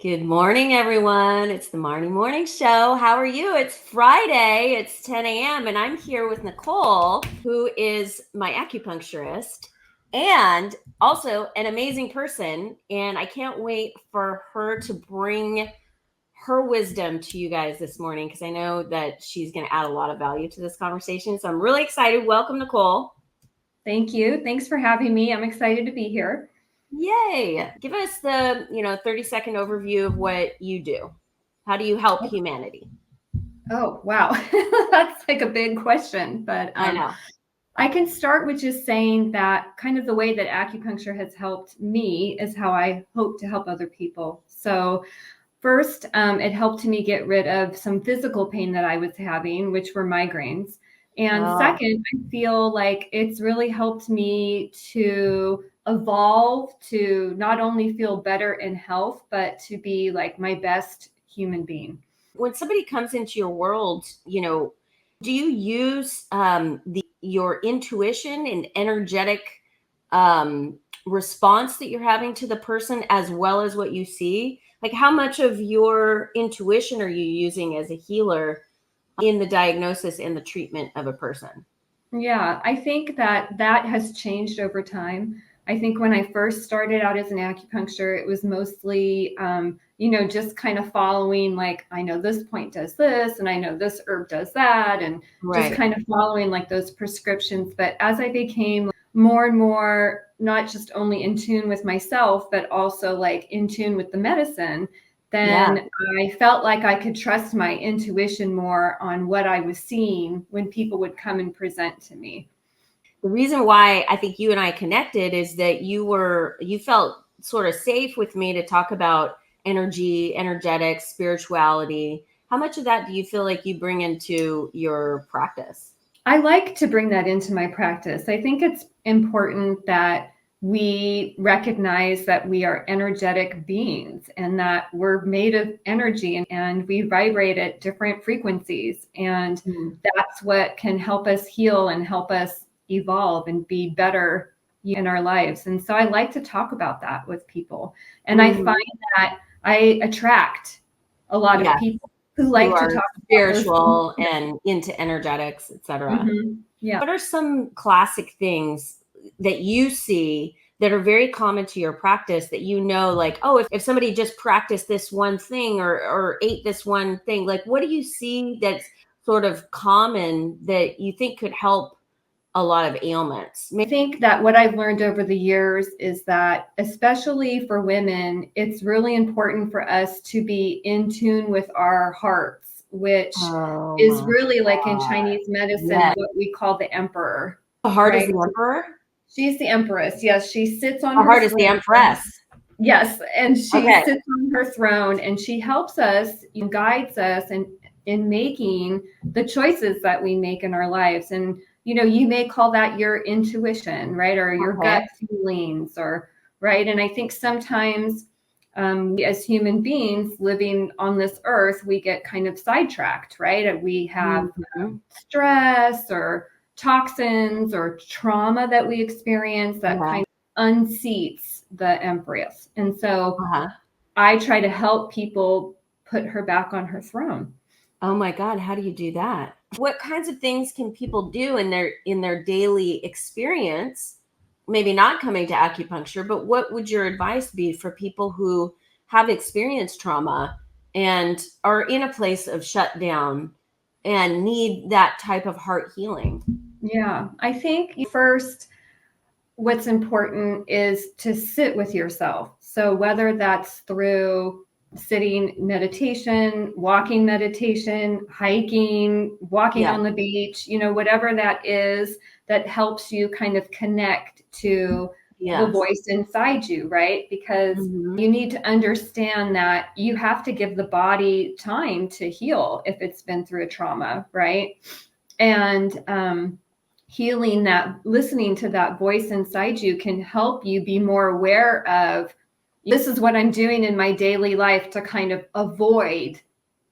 Good morning, everyone. It's the Marne Morning Show. How are you? It's Friday. It's 10 a.m. and I'm here with Nicole, who is my acupuncturist and also an amazing person. And I can't wait for her to bring her wisdom to you guys this morning because I know that she's going to add a lot of value to this conversation. So I'm really excited. Welcome, Nicole. Thank you. Thanks for having me. I'm excited to be here. Yay. Give us the, 30-second overview of what you do. How do you help humanity? Oh, wow. That's like a big question, but I know. I can start with just saying that kind of the way that acupuncture has helped me is how I hope to help other people. So first, it helped me get rid of some physical pain that I was having, which were migraines. And second, I feel like it's really helped me to evolve to not only feel better in health, but to be like my best human being. When somebody comes into your world, do you use your intuition and energetic response that you're having to the person as well as what you see? Like, how much of your intuition are you using as a healer in the diagnosis and the treatment of a person? Yeah, I think that has changed over time. I think when I first started out as an acupuncture, it was mostly, just kind of following, like, I know this point does this, and I know this herb does that, and just kind of following like those prescriptions. But as I became more and more, not just only in tune with myself, but also like in tune with the medicine, then I felt like I could trust my intuition more on what I was seeing when people would come and present to me. The reason why I think you and I connected is that you felt sort of safe with me to talk about energy, energetics, spirituality. How much of that do you feel like you bring into your practice? I like to bring that into my practice. I think it's important that we recognize that we are energetic beings and that we're made of energy and we vibrate at different frequencies. And that's what can help us heal and help us evolve and be better in our lives. And so I like to talk about that with people. And I find that I attract a lot of people who like to talk spiritual and into energetics, etc. Yeah. What are some classic things that you see that are very common to your practice that like, oh, if somebody just practiced this one thing or ate this one thing, like what do you see that's sort of common that you think could help a lot of ailments? I think that what I've learned over the years is that, especially for women, it's really important for us to be in tune with our hearts, which is really like in Chinese medicine, what we call the emperor. The heart is the emperor? She's the empress. Yes, she sits on her her heart is the empress. Yes, and she sits on her throne and she helps us and guides us in making the choices that we make in our lives. And you may call that your intuition, right? Or your gut feelings, or right. And I think sometimes as human beings living on this earth, we get kind of sidetracked, right? And we have stress or toxins or trauma that we experience that kind of unseats the empress. And so I try to help people put her back on her throne. Oh my God, how do you do that? What kinds of things can people do in their daily experience? Maybe not coming to acupuncture, but what would your advice be for people who have experienced trauma and are in a place of shutdown and need that type of heart healing? Yeah, I think first, what's important is to sit with yourself. So whether that's through sitting meditation, walking meditation, hiking, walking on the beach, whatever that is that helps you kind of connect to the voice inside you, right? Because you need to understand that you have to give the body time to heal if it's been through a trauma, right? And healing that, listening to that voice inside you can help you be more aware of, this is what I'm doing in my daily life to kind of avoid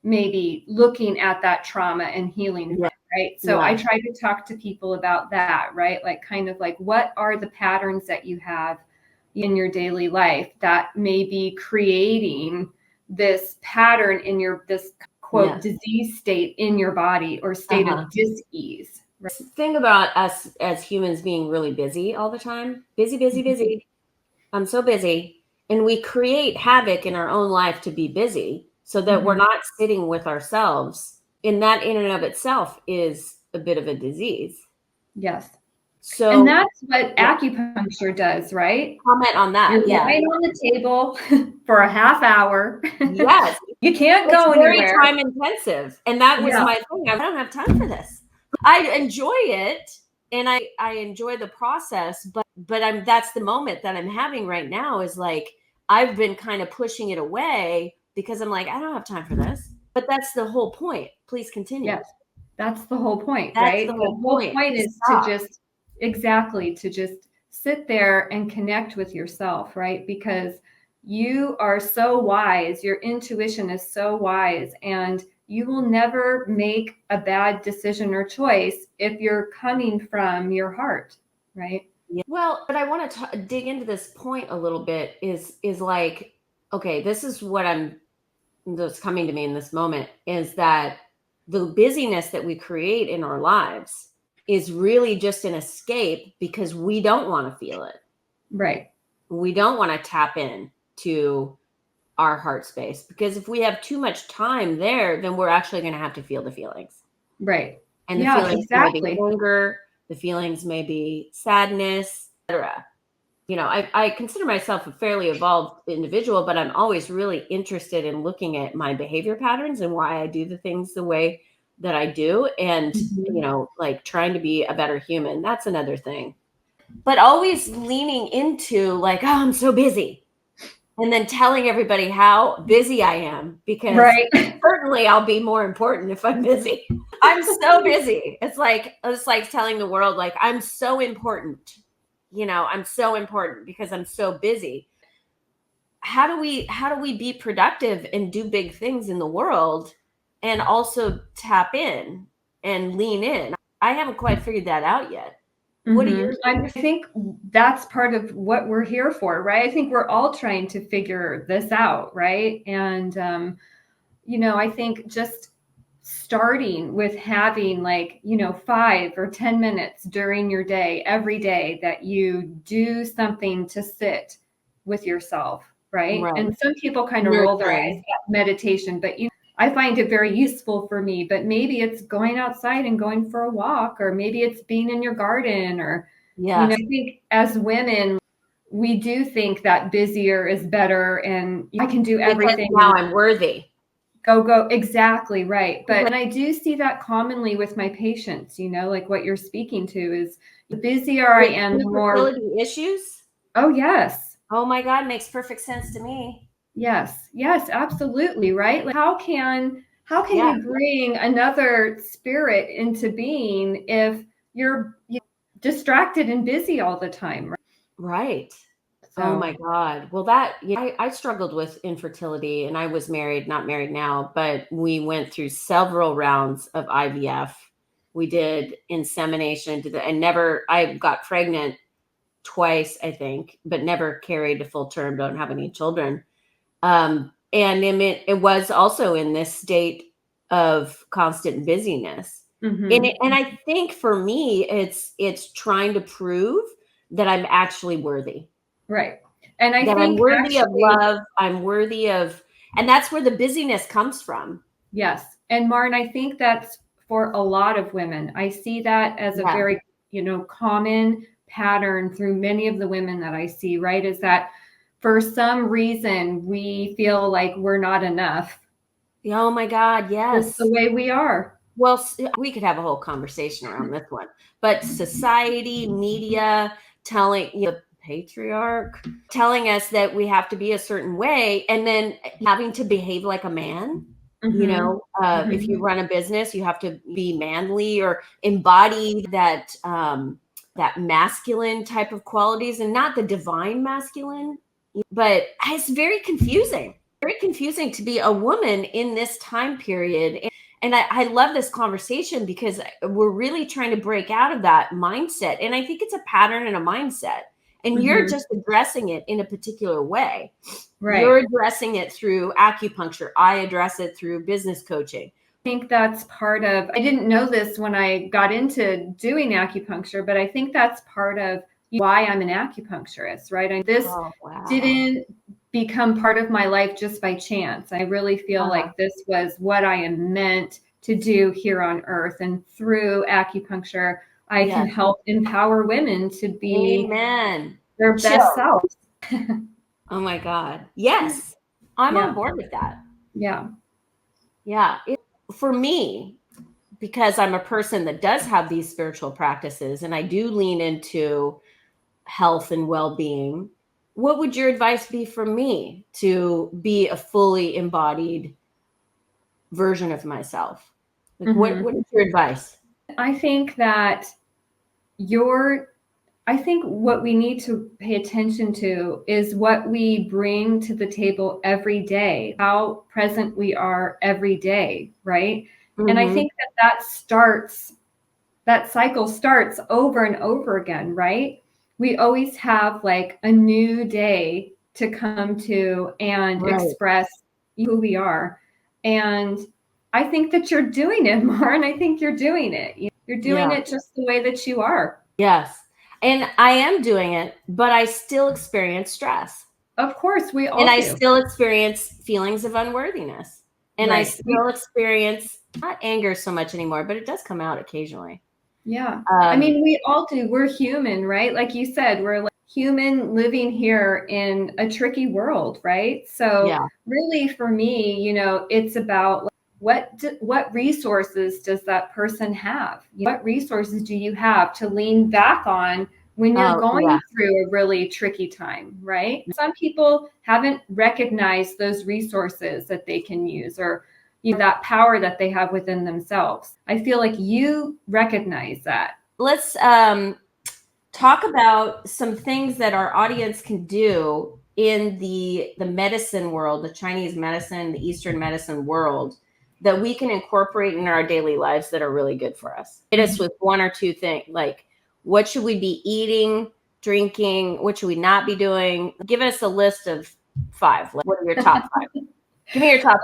maybe looking at that trauma and healing from it, right? So I try to talk to people about that, right? Like kind of like, what are the patterns that you have in your daily life that may be creating this pattern in this quote disease state in your body or state of dis-ease. Right? Think about us as humans being really busy all the time. Busy, busy, busy. I'm so busy. And we create havoc in our own life to be busy so that we're not sitting with ourselves. And that in and of itself is a bit of a disease. Yes. So, and that's what acupuncture does, right? Comment on that. You're lying on the table for a half hour. Yes. You can't go anywhere. It's very time intensive. And that was my thing. I don't have time for this. I enjoy it and I enjoy the process, but that's the moment that I'm having right now is like, I've been kind of pushing it away because I'm like, I don't have time for this. But that's the whole point. Please continue. Yes. That's the whole point, that's right? The whole point is to just sit there and connect with yourself, right? Because you are so wise. Your intuition is so wise, and you will never make a bad decision or choice if you're coming from your heart, right? Yeah. Well, but I want to dig into this point a little bit is like, okay, this is that's coming to me in this moment is that the busyness that we create in our lives is really just an escape because we don't want to feel it. Right. We don't want to tap in to our heart space because if we have too much time there, then we're actually going to have to feel the feelings. Right. And the feelings may be anger, the feelings may be sadness, etc. You know, I consider myself a fairly evolved individual, but I'm always really interested in looking at my behavior patterns and why I do the things the way that I do. And, you know, like trying to be a better human. That's another thing. But always leaning into like, oh, I'm so busy. And then telling everybody how busy I am because certainly I'll be more important if I'm busy. I'm so busy. It's like telling the world, like, I'm so important. You know, I'm so important because I'm so busy. How do we be productive and do big things in the world and also tap in and lean in? I haven't quite figured that out yet. What do you think? I think that's part of what we're here for, right? I think we're all trying to figure this out, right? And, you know, I think just starting with having 5 or 10 minutes during your day, every day that you do something to sit with yourself, right? And some people kind of roll their eyes at meditation, but I find it very useful for me, but maybe it's going outside and going for a walk, or maybe it's being in your garden, or, I think as women, we do think that busier is better and I can do everything. Because now I'm worthy. Go. Exactly. Right. But I do see that commonly with my patients, like what you're speaking to is the busier I am, the more issues. Oh, yes. Oh my God. Makes perfect sense to me. Yes, absolutely. Right. Like how can you bring another spirit into being if you're distracted and busy all the time? Right. So. Oh my God. Well, I struggled with infertility and I was not married now, but we went through several rounds of IVF. We did insemination I got pregnant twice, I think, but never carried a full term, don't have any children. And it was also in this state of constant busyness. And I think for me, it's trying to prove that I'm actually worthy. Right. And I think I'm worthy of love. I'm worthy of, and that's where the busyness comes from. Yes. And Marne, I think that's for a lot of women. I see that as a very, common pattern through many of the women that I see, right? Is that for some reason we feel like we're not enough. Oh my God. Yes. It's the way we are. Well, we could have a whole conversation around this one, but society, media, telling patriarch telling us that we have to be a certain way and then having to behave like a man. If you run a business, you have to be manly or embody that masculine type of qualities and not the divine masculine. But it's very confusing to be a woman in this time period. And I love this conversation because we're really trying to break out of that mindset. And I think it's a pattern and a mindset. And you're just addressing it in a particular way. Right. You're addressing it through acupuncture. I address it through business coaching. I think that's part of, I didn't know this when I got into doing acupuncture, but I think that's part of why I'm an acupuncturist, right? This didn't become part of my life just by chance. I really feel like this was what I am meant to do here on earth. And through acupuncture, I can help empower women to be their best selves. Oh my God. Yes. I'm on board with that. Yeah. Yeah. For me, because I'm a person that does have these spiritual practices and I do lean into health and well-being, what would your advice be for me to be a fully embodied version of myself? Like, what is your advice? I think that I think what we need to pay attention to is what we bring to the table every day, how present we are every day, right? And I think that cycle starts over and over again, right? We always have like a new day to come to and express who we are. And I think that you're doing it, Marne. I think you're doing it. You're doing it just the way that you are. Yes. And I am doing it, but I still experience stress. Of course, we all do. And I still experience feelings of unworthiness. And I still experience not anger so much anymore, but it does come out occasionally. Yeah. I mean, we all do. We're human, right? Like you said, we're like human living here in a tricky world, right? So really for me, it's about what resources does that person have? What resources do you have to lean back on when you're going through a really tricky time, right? Some people haven't recognized those resources that they can use or that power that they have within themselves. I feel like you recognize that. Let's talk about some things that our audience can do in the medicine world, the Chinese medicine, the Eastern medicine world, that we can incorporate in our daily lives that are really good for us. Hit us with one or two things, like what should we be eating, drinking, what should we not be doing? Give us a list of 5. What are your top 5? Give me your top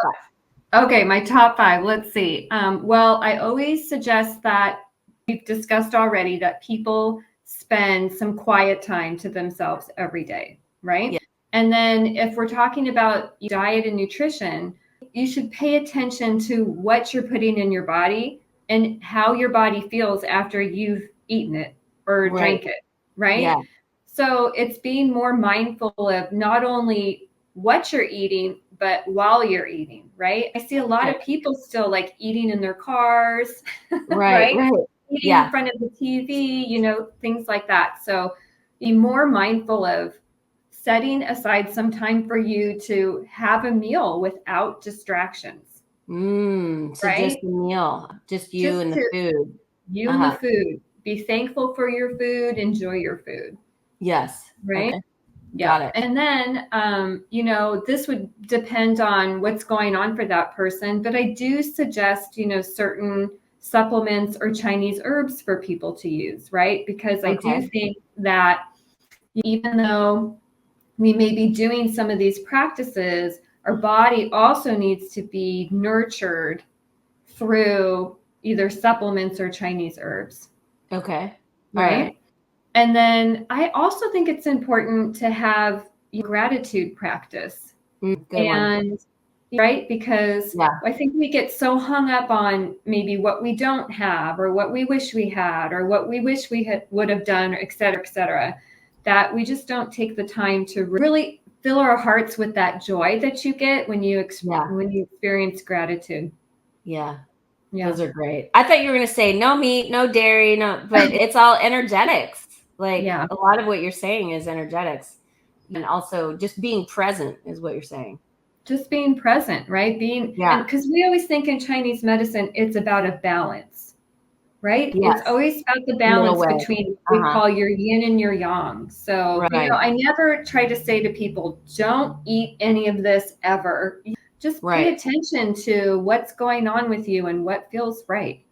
5. Okay, my top 5. Let's see. Well, I always suggest that we've discussed already that people spend some quiet time to themselves every day, right? Yeah. And then if we're talking about diet and nutrition, you should pay attention to what you're putting in your body and how your body feels after you've eaten it or drank it, right? Yeah. So it's being more mindful of not only what you're eating, but while you're eating, right? I see a lot of people still like eating in their cars, right? Eating in front of the TV, things like that. So be more mindful of setting aside some time for you to have a meal without distractions. So just a meal, just you and the food. You and the food. Be thankful for your food. Enjoy your food. Yes. Right? Okay. Yeah. Got it. And then, this would depend on what's going on for that person. But I do suggest, certain supplements or Chinese herbs for people to use, right? Because I do think that even though we may be doing some of these practices, our body also needs to be nurtured through either supplements or Chinese herbs. Okay. Right. And then I also think it's important to have gratitude practice. Right? Because I think we get so hung up on maybe what we don't have or what we wish we had or what we wish we would have done, or et cetera, that we just don't take the time to really fill our hearts with that joy that you get when you experience gratitude. Yeah. Those are great. I thought you were going to say no meat, no dairy, but it's all energetics. Like a lot of what you're saying is energetics. And also just being present is what you're saying. Just being present, right? Because we always think in Chinese medicine, it's about a balance, right? Yes. It's always about the balance between what we call your yin and your yang. So, I never try to say to people, don't eat any of this ever. Just pay attention to what's going on with you and what feels right.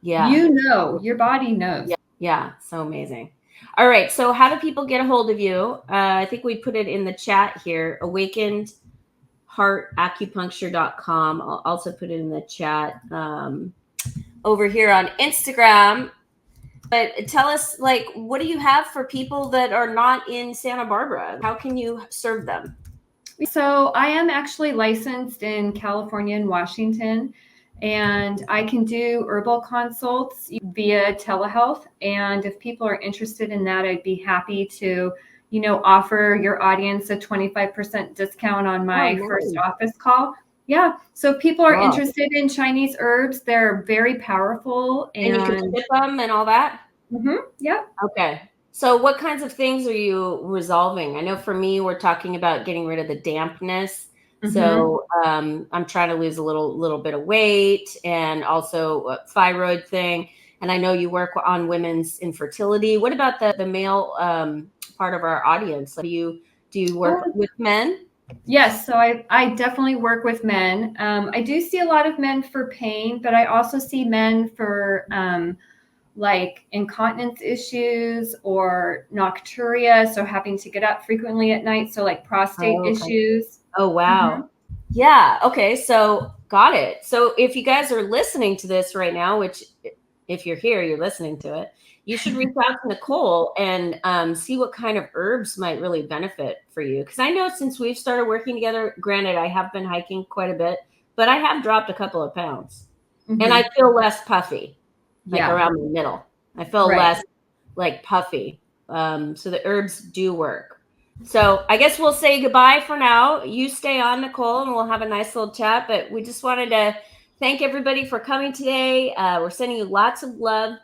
Yeah. Your body knows. Yeah. So amazing. All right. So how do people get a hold of you? I think we put it in the chat here, awakenedheartacupuncture.com. I'll also put it in the chat over here on Instagram. But tell us, like, what do you have for people that are not in Santa Barbara? How can you serve them? So I am actually licensed in California and Washington, and I can do herbal consults via telehealth. And if people are interested in that, I'd be happy to, offer your audience a 25% discount on my first office call. Yeah. So if people are interested in Chinese herbs, they're very powerful. And you can ship them and all that? Yeah. Okay. So what kinds of things are you resolving? I know for me, we're talking about getting rid of the dampness. So I'm trying to lose a little bit of weight, and also a thyroid thing. And I know you work on women's infertility. What about the male part of our audience? Do you work with men? Yes, so I definitely work with men. I do see a lot of men for pain, but I also see men for like incontinence issues or nocturia, so having to get up frequently at night, so like prostate issues. Oh, wow. Yeah. Okay. So got it. So if you guys are listening to this right now, which if you're here, you're listening to it, you should reach out to Nicole and see what kind of herbs might really benefit for you. Because I know since we've started working together, granted, I have been hiking quite a bit, but I have dropped a couple of pounds and I feel less puffy, like around the middle. I feel less like puffy. So the herbs do work. So I guess we'll say goodbye for now. You stay on, Nicole, and we'll have a nice little chat. But we just wanted to thank everybody for coming today. We're sending you lots of love,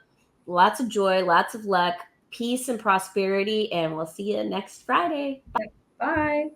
lots of joy, lots of luck, peace, and prosperity. And we'll see you next Friday. Bye.